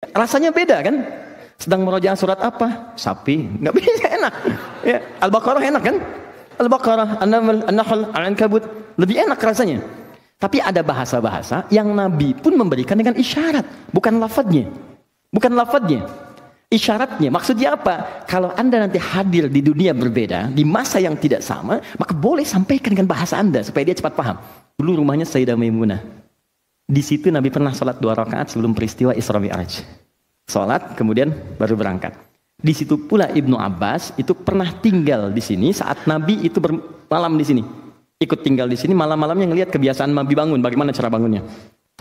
Rasanya beda kan? Sedang merojaah surat apa? Sapi. Nggak bisa, enak. Ya, Al-Baqarah enak kan? Al-Baqarah, An-Naml, An-Nahl, Al-Ankabut. Lebih enak rasanya. Tapi ada bahasa-bahasa yang Nabi pun memberikan dengan isyarat. Bukan lafadznya. Bukan lafadznya. Isyaratnya. Maksudnya apa? Kalau Anda nanti hadir di dunia berbeda, di masa yang tidak sama, maka boleh sampaikan dengan bahasa Anda supaya dia cepat paham. Dulu rumahnya Sayyidah Maimunah. Di situ Nabi pernah sholat 2 rakaat sebelum peristiwa Isra Mi'raj. Sholat, kemudian baru berangkat. Di situ pula Ibnu Abbas itu pernah tinggal di sini saat Nabi itu bermalam di sini. Ikut tinggal di sini, malam-malamnya ngelihat kebiasaan Nabi bangun, bagaimana cara bangunnya.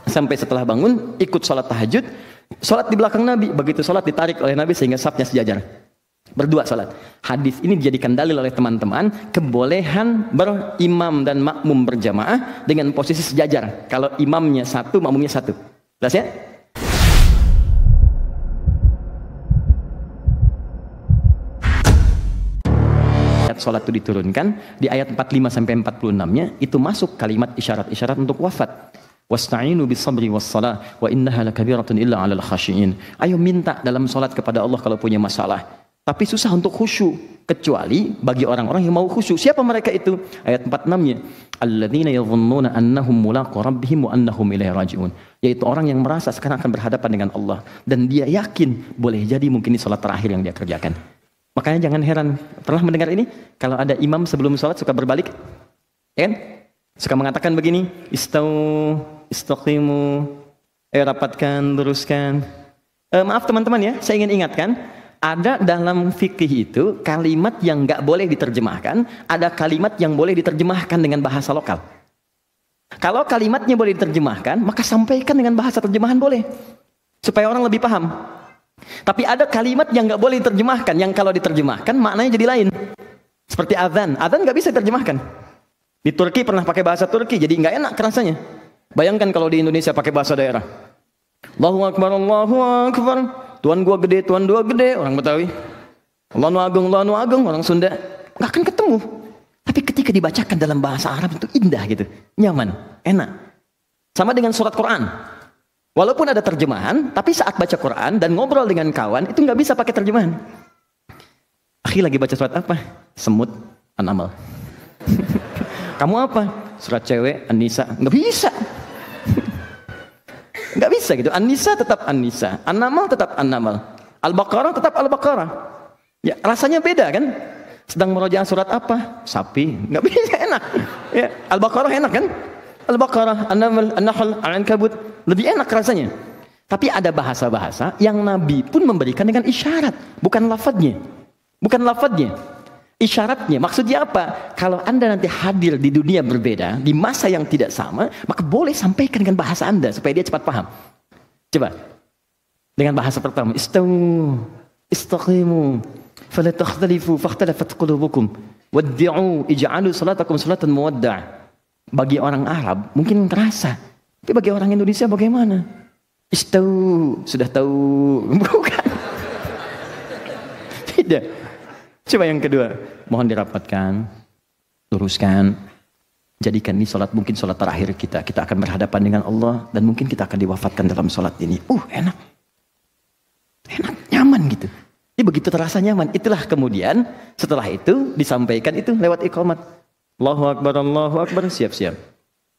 Sampai setelah bangun, ikut sholat tahajud, sholat di belakang Nabi. Begitu sholat ditarik oleh Nabi sehingga safnya sejajar. Berdua sholat. Hadis ini dijadikan dalil oleh teman-teman kebolehan berimam dan makmum berjamaah dengan posisi sejajar. Kalau imamnya satu, makmumnya satu. Jelas ya? Sholat itu diturunkan di ayat 45 sampai 46-nya itu masuk kalimat isyarat-isyarat untuk wafat. Wasta'inu bis-sabri was-shalah wa innaha lakabiratun illa 'alal khashiyin. Ayo minta dalam sholat kepada Allah kalau punya masalah. Tapi susah untuk khusyuk kecuali bagi orang-orang yang mau khusyuk. Siapa mereka itu? Ayat 46-nya. Alladzina yadhunnuna annahum mulaqu rabbihim wa annahum ilaihi raji'un. Yaitu orang yang merasa sekarang akan berhadapan dengan Allah dan dia yakin boleh jadi mungkin ini sholat terakhir yang dia kerjakan. Makanya jangan heran, pernah mendengar ini? Kalau ada imam sebelum sholat suka berbalik, ya kan? Suka mengatakan begini, istaqimu, rapatkan, luruskan. Maaf teman-teman ya, saya ingin ingatkan, ada dalam fikih itu kalimat yang nggak boleh diterjemahkan, ada kalimat yang boleh diterjemahkan dengan bahasa lokal. Kalau kalimatnya boleh diterjemahkan, maka sampaikan dengan bahasa terjemahan boleh, supaya orang lebih paham. Tapi ada kalimat yang nggak boleh diterjemahkan, yang kalau diterjemahkan maknanya jadi lain. Seperti azan, azan nggak bisa diterjemahkan. Di Turki pernah pakai bahasa Turki, jadi nggak enak rasanya. Bayangkan kalau di Indonesia pakai bahasa daerah. Allahu Akbar, Allahu Akbar. Tuhan gua gede, Tuhan dua gede, orang Betawi. Allahu Agung, orang Sunda. Nggak akan ketemu. Tapi ketika dibacakan dalam bahasa Arab itu indah gitu, nyaman, enak. Sama dengan surat Quran. Walaupun ada terjemahan, tapi saat baca Quran dan ngobrol dengan kawan, itu nggak bisa pakai terjemahan. Akhi lagi baca surat apa? Semut, An-Naml. Kamu apa? Surat cewek, An-Nisa. Nggak bisa. Nggak bisa gitu. An-Nisa tetap An-Nisa. An-Naml tetap An-Naml. Al-Baqarah tetap Al-Baqarah. Ya, rasanya beda kan? Sedang merojaah surat apa? Sapi. Nggak bisa, enak. Ya, Al-Baqarah enak kan? Al-Baqarah, An-Naml, An-Nahl, Al-Ankabut. Lebih enak rasanya. Tapi ada bahasa-bahasa yang Nabi pun memberikan dengan isyarat. Bukan lafadznya. Bukan lafadznya. Isyaratnya. Maksudnya apa? Kalau Anda nanti hadir di dunia berbeda, di masa yang tidak sama, maka boleh sampaikan dengan bahasa Anda supaya dia cepat paham. Coba. Dengan bahasa pertama. Istaqimu. Fala takhtalifu fakhtalafat qulubukum. Waddi'u ij'alu salatakum salatan muwadda'. Bagi orang Arab mungkin terasa. Tapi bagi orang Indonesia bagaimana? Sudah tahu. Bukan. Tidak. Coba yang kedua. Mohon dirapatkan. Luruskan. Jadikan ini sholat mungkin sholat terakhir kita. Kita akan berhadapan dengan Allah. Dan mungkin kita akan diwafatkan dalam sholat ini. Enak. Enak. Nyaman gitu. Jadi begitu terasa nyaman. Itulah kemudian setelah itu disampaikan itu lewat iqamat. Allahu Akbar, Allahu Akbar. Siap-siap.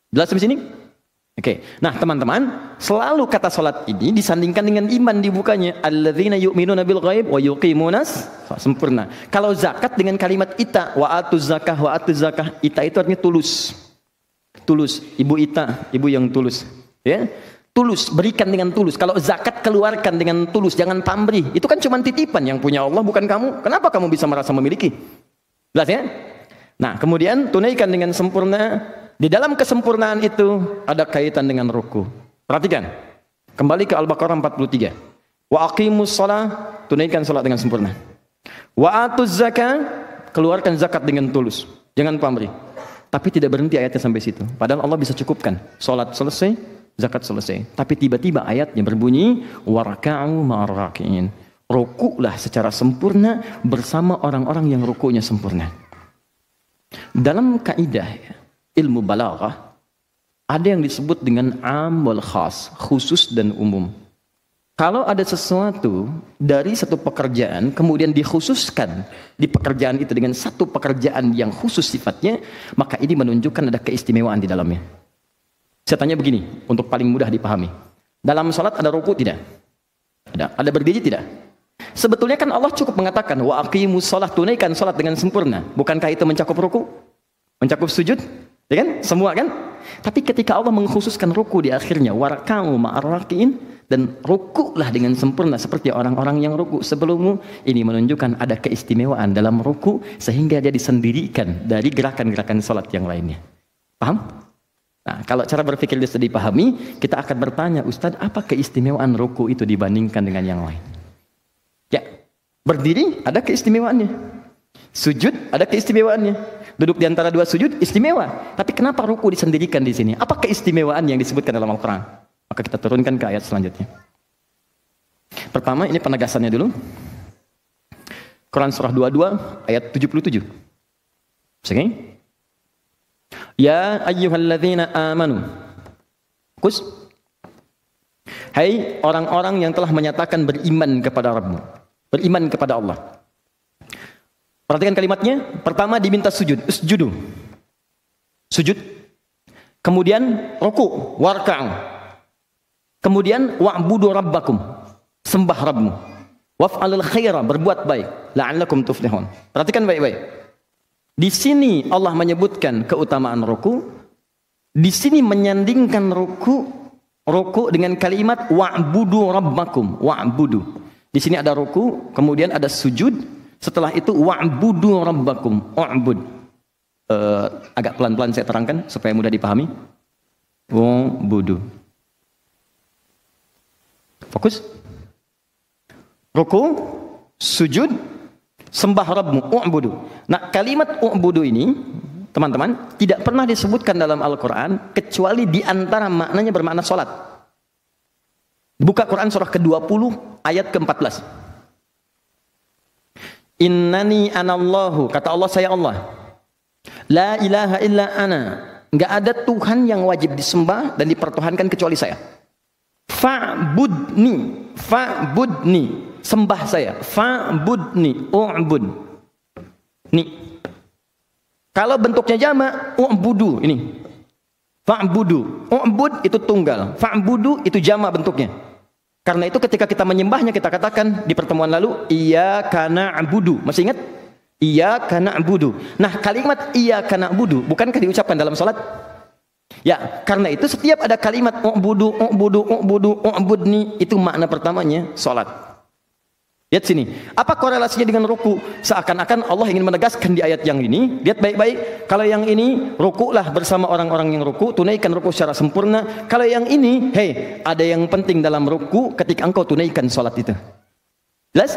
Jelas sampai sini? Oke. Nah, teman-teman, selalu kata salat ini disandingkan dengan iman dibukanya. Alladzina yu'minuna bil ghaib wa yuqimunas sempurna. Kalau zakat dengan kalimat ita, wa atuz zakah, wa atuz zakah. Ita itu artinya tulus. Tulus, Ibu Ita, ibu yang tulus. Ya. Tulus, berikan dengan tulus. Kalau zakat keluarkan dengan tulus, jangan pamrih. Itu kan cuma titipan yang punya Allah, bukan kamu. Kenapa kamu bisa merasa memiliki? Jelas ya? Nah, kemudian tunaikan dengan sempurna. Di dalam kesempurnaan itu ada kaitan dengan ruku. Perhatikan. Kembali ke Al-Baqarah 43. Wa aqimus shalah, tunaikan salat dengan sempurna. Wa atuz zakah, keluarkan zakat dengan tulus. Jangan pamrih. Tapi tidak berhenti ayatnya sampai situ. Padahal Allah bisa cukupkan. Salat selesai, zakat selesai. Tapi tiba-tiba ayatnya berbunyi warka'u ma'ar raki'in. Ruku'lah secara sempurna bersama orang-orang yang ruku'nya sempurna. Dalam kaidah ilmu balaghah ada yang disebut dengan am wal khas, khusus dan umum. Kalau ada sesuatu dari satu pekerjaan kemudian dikhususkan di pekerjaan itu dengan satu pekerjaan yang khusus sifatnya, maka ini menunjukkan ada keistimewaan di dalamnya. Saya tanya begini, untuk paling mudah dipahami. Dalam salat ada ruku tidak? Ada. Ada berdiri tidak? Sebetulnya kan Allah cukup mengatakan wa aqimus shalah, tunaikan salat dengan sempurna. Bukankah itu mencakup ruku? Mencakup sujud? Ya kan? Semua kan? Tapi ketika Allah mengkhususkan ruku di akhirnya, waraka'u ma'ar raki'in, dan rukuklah dengan sempurna seperti orang-orang yang ruku sebelummu, ini menunjukkan ada keistimewaan dalam ruku sehingga dia disendirikan dari gerakan-gerakan salat yang lainnya. Paham? Nah, kalau cara berpikir itu sudah dipahami, kita akan bertanya, Ustaz, apa keistimewaan ruku itu dibandingkan dengan yang lain? Ya, berdiri ada keistimewaannya. Sujud ada keistimewaannya. Duduk di antara dua sujud istimewa. Tapi kenapa ruku disendirikan di sini? Apa keistimewaan yang disebutkan dalam Al-Quran? Maka kita turunkan ke ayat selanjutnya. Pertama, ini penegasannya dulu. Quran surah 22 ayat 77. Oke? Ya ayyuhalladzina amanu. Kus. Hai orang-orang yang telah menyatakan beriman kepada Rabbmu. Beriman kepada Allah. Perhatikan kalimatnya. Pertama diminta sujud. Usjudu. Sujud. Kemudian ruku. Warka'u. Kemudian wa'budu rabbakum. Sembah Rabbmu. Waf'alul khaira. Berbuat baik. La'allakum tuflihun. Perhatikan baik-baik. Di sini Allah menyebutkan keutamaan ruku. Di sini menyandingkan ruku dengan kalimat wa'budu rabbakum. Wa'budu. Di sini ada ruku, kemudian ada sujud. Setelah itu wa'budu rabbakum, u'bud. Agak pelan-pelan saya terangkan supaya mudah dipahami. Wa'budu. Fokus. Ruku, sujud, sembah Rabbmu, u'budu. Nah, kalimat u'budu ini, teman-teman, tidak pernah disebutkan dalam Al-Quran kecuali di antara maknanya bermakna salat. Buka Quran surah ke-20 ayat ke-14. Innani anallahu, kata Allah, saya Allah. La ilaha illa ana. Enggak ada Tuhan yang wajib disembah dan dipertuhankan kecuali saya. Fa'budni, fa'budni, sembah saya. Fa'budni, u'bud. Nih. Kalau bentuknya jamak, u'budu ini. Fa'budu, u'bud itu tunggal. Fa'budu itu jamak bentuknya. Karena itu ketika kita menyembahnya, kita katakan di pertemuan lalu, iyyaka na'budu. Masih ingat? Iyyaka na'budu. Nah, kalimat iyyaka na'budu bukankah diucapkan dalam salat? Ya, karena itu setiap ada kalimat u'budu, u'budu, u'budu, u'budni, itu makna pertamanya salat. Lihat sini, apa korelasinya dengan ruku? Seakan-akan Allah ingin menegaskan di ayat yang ini. Lihat baik-baik, kalau yang ini rukulah bersama orang-orang yang ruku, tunaikan ruku secara sempurna. Kalau yang ini, hei, ada yang penting dalam ruku ketika engkau tunaikan salat itu. Jelas?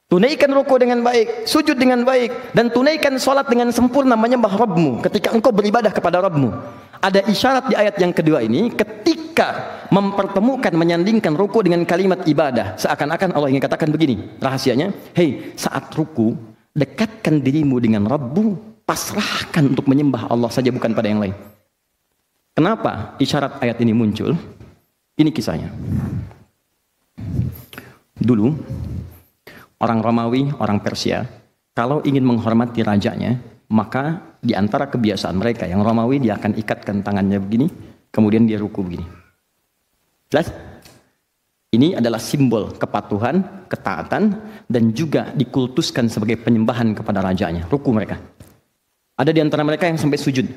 Tunaikan ruku dengan baik, sujud dengan baik, dan tunaikan salat dengan sempurna menyembah Rabbmu ketika engkau beribadah kepada Rabbmu. Ada isyarat di ayat yang kedua ini ketika mempertemukan, menyandingkan ruku dengan kalimat ibadah. Seakan-akan Allah ingin katakan begini, rahasianya, hei, saat ruku, dekatkan dirimu dengan Rabbu, pasrahkan untuk menyembah Allah saja, bukan pada yang lain. Kenapa isyarat ayat ini muncul? Ini kisahnya. Dulu, orang Romawi, orang Persia, kalau ingin menghormati rajanya, maka di antara kebiasaan mereka yang Romawi, dia akan ikatkan tangannya begini, kemudian dia ruku begini. Jelas? Ini adalah simbol kepatuhan, ketaatan, dan juga dikultuskan sebagai penyembahan kepada rajanya, ruku mereka. Ada di antara mereka yang sampai sujud.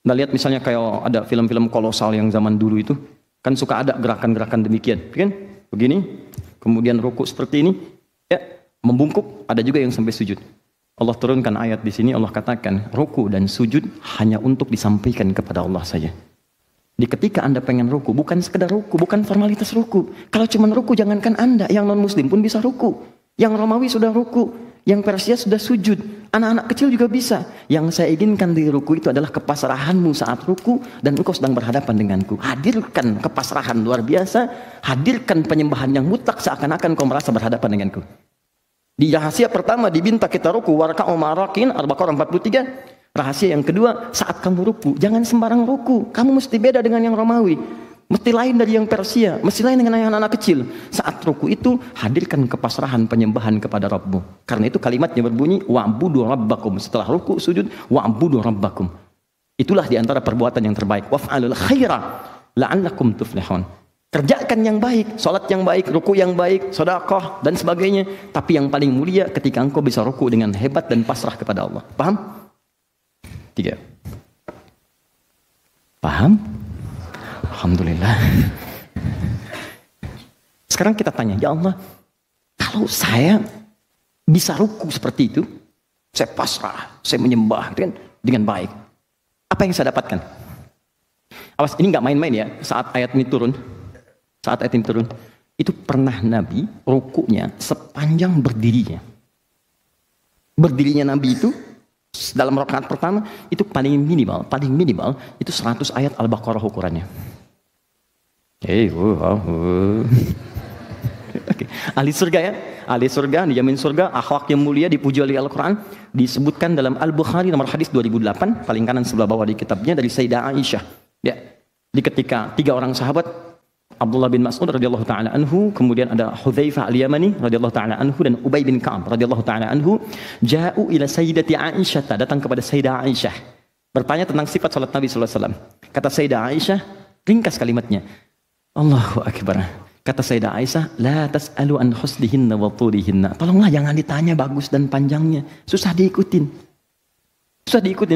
Nah, lihat misalnya kayak ada film-film kolosal yang zaman dulu itu, kan suka ada gerakan-gerakan demikian, kan? Begini, kemudian ruku seperti ini, ya, membungkuk, ada juga yang sampai sujud. Allah turunkan ayat di sini, Allah katakan ruku dan sujud hanya untuk disampaikan kepada Allah saja. Di ketika Anda pengen ruku, bukan sekedar ruku, bukan formalitas ruku. Kalau cuma ruku, jangankan Anda, yang non muslim pun bisa ruku. Yang Romawi sudah ruku, yang Persia sudah sujud, anak-anak kecil juga bisa. Yang saya inginkan di ruku itu adalah kepasrahanmu saat ruku dan engkau sedang berhadapan denganku. Hadirkan kepasrahan luar biasa, hadirkan penyembahan yang mutlak seakan-akan kau merasa berhadapan denganku. Di rahasia pertama diminta kita ruku, warka'u ma'arakin, Al-Baqarah 43. Rahasia yang kedua, saat kamu ruku, jangan sembarang ruku. Kamu mesti beda dengan yang Romawi. Mesti lain dari yang Persia, mesti lain dengan yang anak-anak kecil. Saat ruku itu hadirkan kepasrahan penyembahan kepada Rabbmu. Karena itu kalimatnya berbunyi wa'budu rabbakum. Setelah ruku sujud wa'budu rabbakum. Itulah diantara perbuatan yang terbaik. Waf'alul khaira la'allakum tuflihun. Kerjakan yang baik, salat yang baik, ruku yang baik, sedekah dan sebagainya. Tapi yang paling mulia ketika engkau bisa ruku dengan hebat dan pasrah kepada Allah. Paham? 3. Paham? Alhamdulillah. Sekarang kita tanya, ya Allah, kalau saya bisa ruku seperti itu, saya pasrah, saya menyembah dengan baik. Apa yang saya dapatkan? Awas, ini nggak main-main ya. Saat ayat ini turun, itu pernah Nabi rukunya sepanjang berdirinya. Berdirinya Nabi itu dalam rakaat pertama itu paling minimal itu 100 ayat Al-Baqarah ukurannya. Okay. Ahli surga ya, ahli surga dijamin surga, akhlak yang mulia, dipuji oleh Al-Quran. Disebutkan dalam Al-Bukhari nomor hadis 2008 paling kanan sebelah bawah di kitabnya dari Sayyidah Aisyah ya, di ketika 3 orang sahabat, Abdullah bin Mas'ud radhiyallahu taala anhu, kemudian ada Hudzaifah al-Yamani radhiyallahu taala anhu, dan Ubay bin Ka'ab radhiyallahu taala anhu, ja'u ila Sayyidati Aisyah, datang kepada Sayyidah Aisyah bertanya tentang sifat salat Nabi sallallahu alaihi wasallam. Kata Sayyidah Aisyah, ringkas kalimatnya, Allahu akbar. Kata Sayyidah Aisyah, la tas'alu an husnihinna wa tulihinna. Tolonglah jangan ditanya bagus dan panjangnya. Susah diikutin.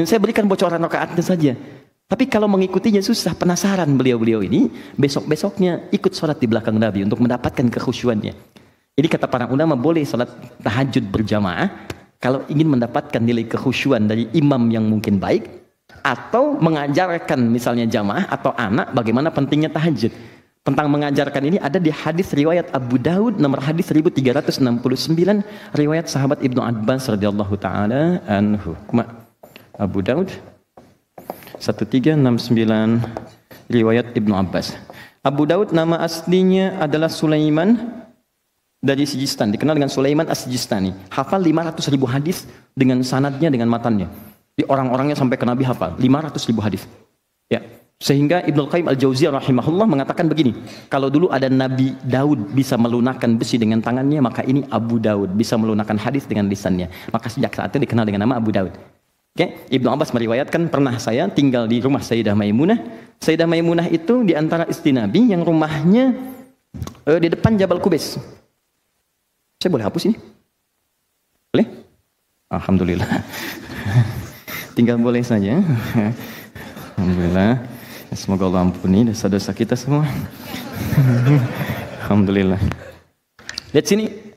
Saya berikan bocoran rakaatnya saja. Tapi kalau mengikutinya susah, penasaran beliau-beliau ini, besok-besoknya ikut sholat di belakang Nabi untuk mendapatkan kekhusyuannya. Jadi kata para ulama, boleh sholat tahajud berjamaah kalau ingin mendapatkan nilai kekhusyuan dari imam yang mungkin baik, atau mengajarkan misalnya jamaah atau anak bagaimana pentingnya tahajud. Tentang mengajarkan ini ada di hadis riwayat Abu Daud nomor hadis 1369, riwayat sahabat Ibnu Abbas radhiyallahu taala anhu. Abu Daud 1369, riwayat Ibnu Abbas. Abu Daud nama aslinya adalah Sulaiman dari Sijistan, dikenal dengan Sulaiman As-Sijistani. Hafal 500.000 hadis dengan sanadnya, dengan matannya. Di orang-orangnya sampai ke Nabi hafal 500.000 hadis. Ya. Sehingga Ibnu Qayyim Al-Jauziyah rahimahullah mengatakan begini, kalau dulu ada Nabi Daud bisa melunakkan besi dengan tangannya, maka ini Abu Daud bisa melunakkan hadis dengan lisannya. Maka sejak saat itu dikenal dengan nama Abu Daud. Oke, Ibnu Abbas meriwayatkan, pernah saya tinggal di rumah Sayyidah Maimunah. Sayyidah Maimunah itu di antara istri Nabi yang rumahnya di depan Jabal Qubais. Saya boleh hapus ini? Boleh? Alhamdulillah. Tinggal boleh saja. Alhamdulillah. Semoga Allah ampuni dosa-dosa kita semua. Alhamdulillah. Lihat sini.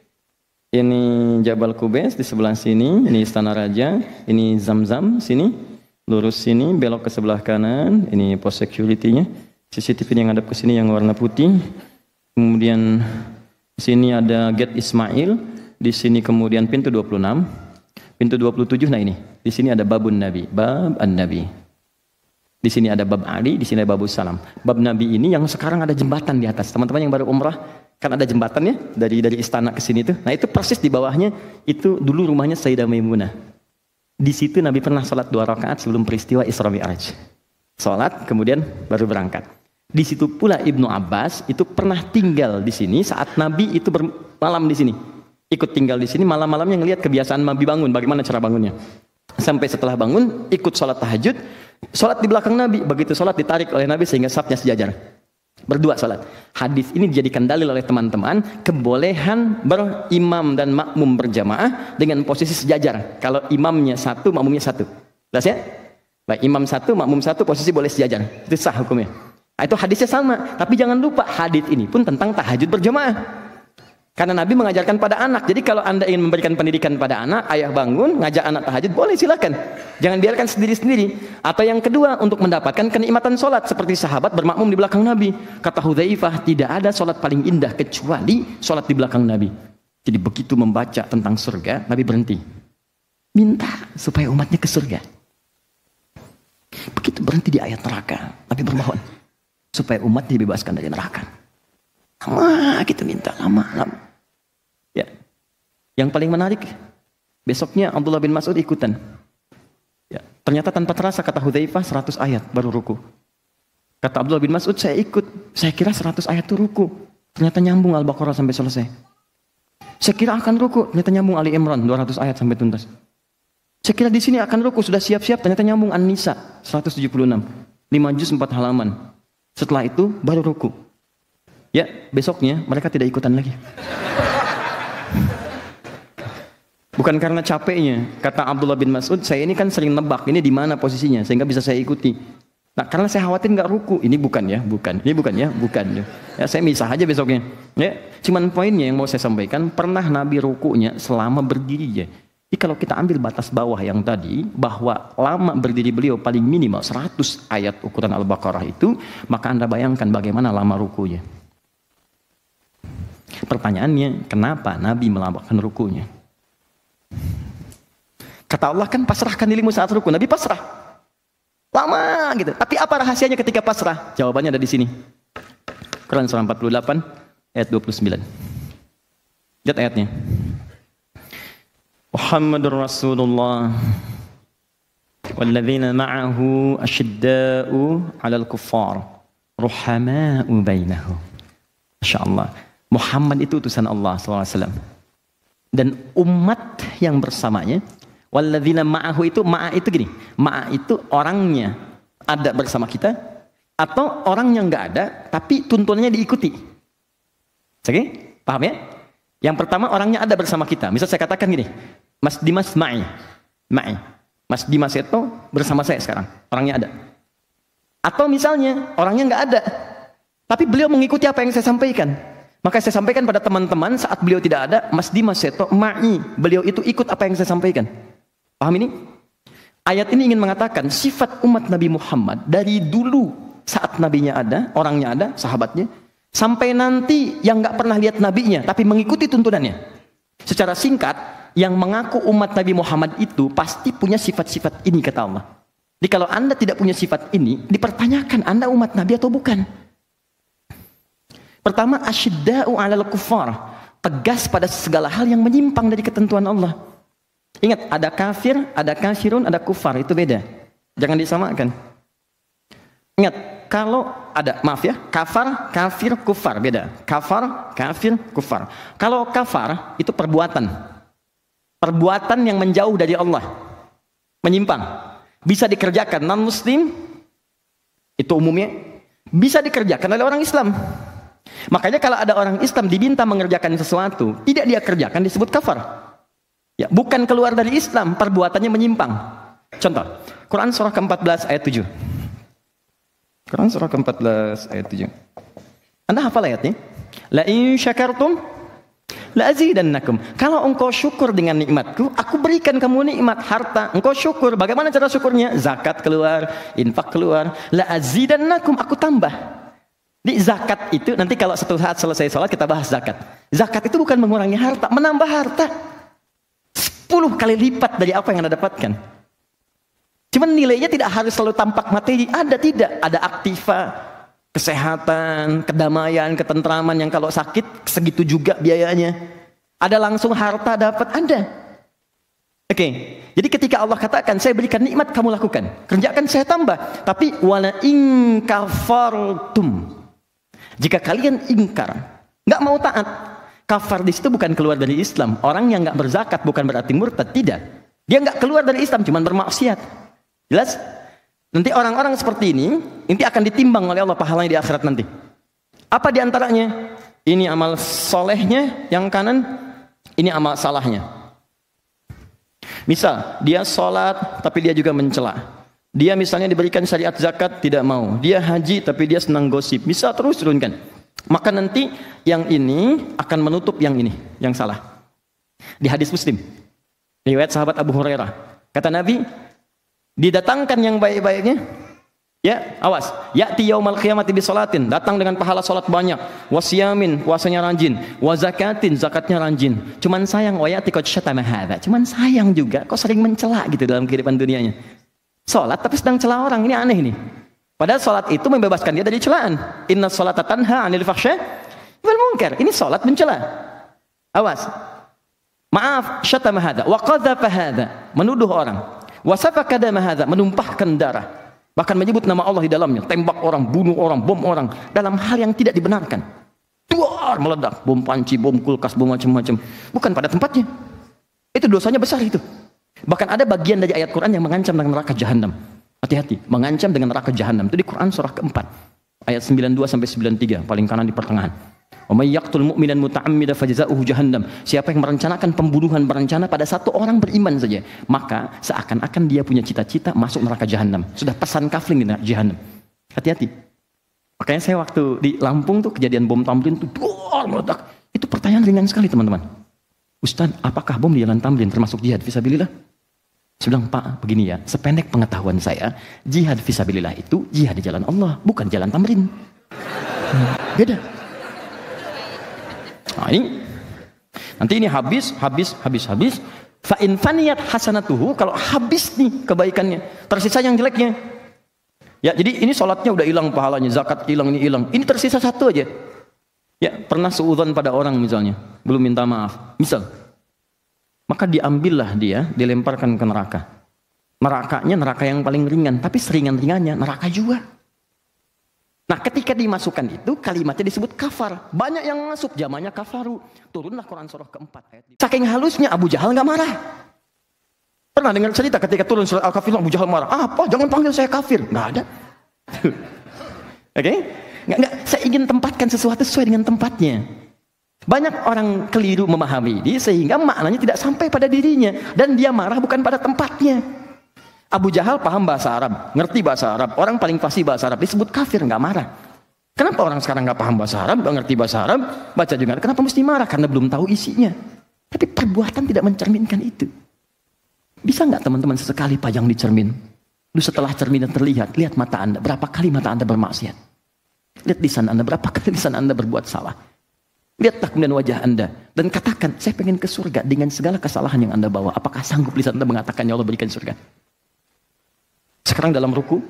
Ini Jabal Qubais di sebelah sini. Ini Istana Raja. Ini Zam-Zam sini. Lurus sini, belok ke sebelah kanan. Ini pos security-nya. CCTV yang hadap ke sini yang warna putih. Kemudian di sini ada Gate Ismail. Di sini kemudian pintu 26. Pintu 27, nah ini. Di sini ada Babun Nabi. Bab An-Nabi. Di sini ada bab Ali, di sini ada babus salam. Bab Nabi ini yang sekarang ada jembatan di atas. Teman-teman yang baru umrah, kan ada jembatannya dari istana ke sini tuh. Nah itu persis di bawahnya itu dulu rumahnya Sayyidah Maimunah. Di situ Nabi pernah sholat 2 rakaat sebelum peristiwa Isra Mi'raj. Sholat kemudian baru berangkat. Di situ pula Ibnu Abbas itu pernah tinggal di sini saat Nabi itu bermalam di sini. Ikut tinggal di sini, malam-malamnya ngelihat kebiasaan Nabi bangun, bagaimana cara bangunnya. Sampai setelah bangun ikut sholat tahajud. Sholat di belakang Nabi, begitu sholat ditarik oleh Nabi sehingga safnya sejajar. Berdua sholat. Hadis ini dijadikan dalil oleh teman-teman kebolehan berimam dan makmum berjamaah dengan posisi sejajar. Kalau imamnya satu, makmumnya satu. Jelas ya? Baik, imam satu, makmum satu, posisi boleh sejajar. Itu sah hukumnya. Nah, itu hadisnya sama. Tapi jangan lupa hadis ini pun tentang tahajud berjamaah. Karena Nabi mengajarkan pada anak. Jadi kalau Anda ingin memberikan pendidikan pada anak, ayah bangun, ngajak anak tahajud, boleh silakan. Jangan biarkan sendiri-sendiri. Atau yang kedua, untuk mendapatkan kenikmatan sholat. Seperti sahabat bermakmum di belakang Nabi. Kata Hudzaifah, tidak ada sholat paling indah kecuali sholat di belakang Nabi. Jadi begitu membaca tentang surga, Nabi berhenti. Minta supaya umatnya ke surga. Begitu berhenti di ayat neraka, Nabi bermohon supaya umatnya dibebaskan dari neraka. Lama kita minta, lama. Ya. Yang paling menarik, besoknya Abdullah bin Mas'ud ikutan. Ya. Ternyata tanpa terasa kata Hudzaifah 100 ayat baru ruku. Kata Abdullah bin Mas'ud, saya ikut. Saya kira 100 ayat itu ruku. Ternyata nyambung Al-Baqarah sampai selesai. Saya kira akan ruku, ternyata nyambung Ali Imran 200 ayat sampai tuntas. Saya kira di sini akan ruku, sudah siap-siap, ternyata nyambung An-Nisa 176. 5 juz 4 halaman. Setelah itu baru ruku. Ya, besoknya mereka tidak ikutan lagi. Bukan karena capeknya. Kata Abdullah bin Mas'ud, saya ini kan sering nebak ini di mana posisinya sehingga bisa saya ikuti. Nah, karena saya khawatir nggak ruku. Ini bukan ya, bukan. Ini bukan ya, bukan. Ya, saya misah aja besoknya. Ya, cuman poinnya yang mau saya sampaikan, pernah Nabi rukunya selama berdiri ya. Jadi kalau kita ambil batas bawah yang tadi, bahwa lama berdiri beliau paling minimal 100 ayat ukuran Al-Baqarah itu, maka Anda bayangkan bagaimana lama rukunya. Pertanyaannya, kenapa Nabi melambangkan rukunya? Kata Allah kan pasrahkan dirimu saat ruku. Nabi pasrah. Lama gitu. Tapi apa rahasianya ketika pasrah? Jawabannya ada di sini. Quran surah 48 ayat 29. Lihat ayatnya. Muhammadur Rasulullah walladzina ma'ahu asyidda'u 'alal kuffar ruhama'u bainahum. Masyaallah. Muhammad itu utusan Allah SAW. Dan umat yang bersamanya, walladzina ma'ahu itu, ma'a itu gini, ma'a itu orangnya ada bersama kita, atau orang yang nggak ada, tapi tuntunannya diikuti. Oke? Paham ya? Yang pertama orangnya ada bersama kita. Misal saya katakan gini, Mas Dimas ma'i. Mas Dimas itu bersama saya sekarang, orangnya ada. Atau misalnya orangnya nggak ada, tapi beliau mengikuti apa yang saya sampaikan. Maka saya sampaikan pada teman-teman saat beliau tidak ada, Mas Dimas itu ma'i. Beliau itu ikut apa yang saya sampaikan. Paham ini? Ayat ini ingin mengatakan sifat umat Nabi Muhammad dari dulu saat nabinya ada, orangnya ada, sahabatnya, sampai nanti yang nggak pernah lihat nabinya tapi mengikuti tuntunannya. Secara singkat, yang mengaku umat Nabi Muhammad itu pasti punya sifat-sifat ini kata Allah. Jadi kalau Anda tidak punya sifat ini, dipertanyakan Anda umat Nabi atau bukan. Pertama, asyidda'u 'alal kuffar, tegas pada segala hal yang menyimpang dari ketentuan Allah. Ingat, ada kafir, ada kafirun, ada kufar, itu beda. Jangan disamakan. Ingat, kalau ada, maaf ya, kafar, kafir, kufar, beda. Kafar, kafir, kufar. Kalau kafar, itu perbuatan. Perbuatan yang menjauh dari Allah. Menyimpang. Bisa dikerjakan non-muslim, itu umumnya, bisa dikerjakan oleh orang Islam. Makanya kalau ada orang Islam diminta mengerjakan sesuatu, tidak dia kerjakan disebut kafar. Ya, bukan keluar dari Islam, perbuatannya menyimpang. Contoh, Quran surah ke-14 ayat 7. Quran surah ke-14 ayat 7. Anda hafal ayatnya? La in syakartum la azidannakum. Kalau engkau syukur dengan nikmatku, aku berikan kamu nikmat harta. Engkau syukur, bagaimana cara syukurnya? Zakat keluar, infak keluar. La azidannakum, aku tambah. Di zakat itu, nanti kalau satu saat selesai sholat kita bahas zakat. Zakat itu bukan mengurangi harta, menambah harta 10 kali lipat dari apa yang Anda dapatkan. Cuman nilainya tidak harus selalu tampak materi. Ada tidak? Ada aktiva, kesehatan, kedamaian, ketentraman yang kalau sakit segitu juga biayanya. Ada langsung harta dapat, ada. Oke. Jadi ketika Allah katakan saya berikan nikmat kamu lakukan, kerjakan saya tambah. Tapi wala in kafartum. Jika kalian ingkar, nggak mau taat, kafar di situ bukan keluar dari Islam. Orang yang nggak berzakat bukan berarti murtad, tidak. Dia nggak keluar dari Islam, cuma bermaksiat. Jelas? Nanti orang-orang seperti ini, nanti akan ditimbang oleh Allah pahalanya di akhirat nanti. Apa diantaranya? Ini amal solehnya yang kanan, ini amal salahnya. Misal, dia sholat tapi dia juga mencela. Dia misalnya diberikan syariat zakat, tidak mau. Dia haji tapi dia senang gosip. Bisa terus turunkan. Maka nanti yang ini akan menutup yang ini, yang salah. Di hadis Muslim, riwayat sahabat Abu Hurairah, kata Nabi, didatangkan yang baik-baiknya. Ya, awas. Ya'ti yaumal qiyamati bisolatin, datang dengan pahala salat banyak. Wasiyamin, puasanya rajin. Wazakatin, zakatnya rajin. Cuman sayang, wayati qad syatama hadza. Cuman sayang juga, kok sering mencela gitu dalam kehidupan dunianya. Salat tapi sedang cela orang, ini aneh nih. Padahal salat itu membebaskan dia dari celaan. Inna sholata tanha 'anil fahsya wal munkar. Ini salat mencela. Awas. Maaf, syatama hadza wa qadzafa hadza, menuduh orang. Wa safaka dama hadza, menumpahkan darah. Bahkan menyebut nama Allah di dalamnya, tembak orang, bunuh orang, bom orang, dalam hal yang tidak dibenarkan. Duar meledak, bom panci, bom kulkas, bom macam-macam. Bukan pada tempatnya. Itu dosanya besar itu. Bahkan ada bagian dari ayat Quran yang mengancam dengan neraka jahanam. Hati-hati, mengancam dengan neraka jahanam. Itu di Quran surah keempat, ayat 92 sampai 93, paling kanan di pertengahan. Wa may yaqtul mu'minan muta'ammidan fajaza'uhu jahannam. Siapa yang merencanakan pembunuhan berencana pada satu orang beriman saja, maka seakan-akan dia punya cita-cita masuk neraka jahanam. Sudah pesan kafling di neraka jahanam. Hati-hati. Makanya saya waktu di Lampung tuh kejadian bom Tamrin tuh duar meledak. Itu pertanyaan ringan sekali teman-teman. Ustaz, apakah bom di jalan Tamrin termasuk jihad fisabilillah? Saya bilang, Pak, begini ya, sependek pengetahuan saya, jihad fisabilillah itu jihad di jalan Allah, bukan jalan Tamrin. Beda. Nah, nanti ini habis. Fa in faniyat hasanatuhu, kalau habis nih kebaikannya, tersisa yang jeleknya. Ya, jadi ini sholatnya udah hilang pahalanya, zakat hilang, ini hilang. Ini tersisa satu aja. Ya, pernah suudzon pada orang misalnya, belum minta maaf. Misal, maka diambillah dia, dilemparkan ke neraka. Nerakanya neraka yang paling ringan, tapi seringan-ringannya neraka juga. Nah, ketika dimasukkan itu, kalimatnya disebut kafar. Banyak yang masuk, zamannya kafaru. Turunlah Quran surah keempat. Saking halusnya, Abu Jahal nggak marah. Pernah dengar cerita ketika turun surat Al-Kafirun, Abu Jahal marah. Apa? Jangan panggil saya kafir. Nggak ada. Oke? Nggak. Saya ingin tempatkan sesuatu sesuai dengan tempatnya. Banyak orang keliru memahami ini, sehingga maknanya tidak sampai pada dirinya. Dan dia marah bukan pada tempatnya. Abu Jahal paham bahasa Arab, ngerti bahasa Arab, orang paling fasih bahasa Arab, disebut kafir, nggak marah. Kenapa orang sekarang nggak paham bahasa Arab, nggak ngerti bahasa Arab, baca juga, kenapa mesti marah? Karena belum tahu isinya. Tapi perbuatan tidak mencerminkan itu. Bisa nggak teman-teman sesekali pajang di cermin? Lalu setelah cerminan terlihat, lihat mata Anda, berapa kali mata Anda bermaksiat? Lihat lisan Anda, berapa kali lisan Anda berbuat salah? Lihatlah kemudian wajah Anda dan katakan, saya pengen ke surga dengan segala kesalahan yang Anda bawa. Apakah sanggup lisan Anda mengatakan, ya Allah berikan surga? Sekarang dalam ruku,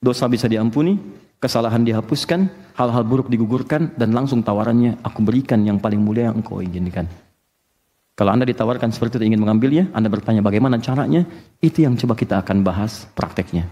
dosa bisa diampuni, kesalahan dihapuskan, hal-hal buruk digugurkan, dan langsung tawarannya, aku berikan yang paling mulia yang engkau inginkan. Kalau Anda ditawarkan seperti itu ingin mengambilnya, Anda bertanya bagaimana caranya, itu yang coba kita akan bahas prakteknya.